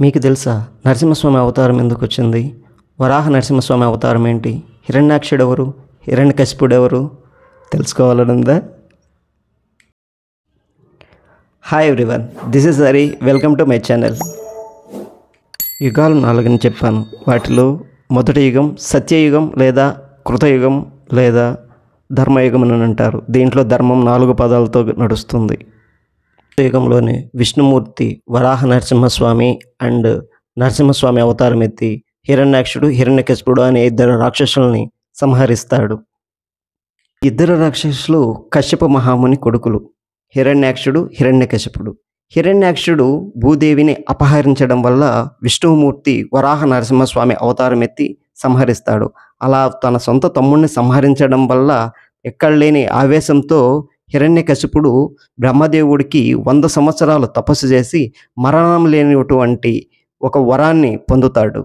మీకు తెలుసా నరసింహస్వామి అవతారం ఎందుకు వచ్చింది? వరాహ నరసింహస్వామి అవతారం ఏంటి? హిరణ్యాక్షుడు ఎవరు? హిరణ్యకశిపుడు ఎవరు? తెలుసుకోవాలనుందా? Hi everyone, this is Hari. Welcome to my channel. యుగాలు 4 అని చెప్పాను. వాటిలో మొదటి యుగం సత్యయుగం లేదా కృతయుగం లేదా ధర్మయుగం అని అంటారు. దీంట్లో ధర్మం 4 పదాలతో నడుస్తుంది. యుగంలోనే విష్ణుమూర్తి వరాహ నరసింహస్వామి అండ్ నరసింహస్వామి అవతారం ఎత్తి హిరణ్యాక్షుడు హిరణ్యకశిపుడు అనే 2 రాక్షసుల్ని సంహరిస్తాడు. 2 రాక్షసులు కశ్యప మహాముని కొడుకులు, హిరణ్యాక్షుడు హిరణ్యకశిపుడు. హిరణ్యాక్షుడు భూదేవిని అపహరించడం వల్ల విష్ణుమూర్తి వరాహ నరసింహస్వామి అవతారం ఎత్తి సంహరిస్తాడు. అలా తన సొంత తమ్ముడిని సంహరించడం వల్ల ఎక్కడలేని ఆవేశంతో హిరణ్యకశిపుడు బ్రహ్మదేవుడికి 100 సంవత్సరాలు తపస్సు చేసి మరణం లేనిటువంటి ఒక వరాన్ని పొందుతాడు.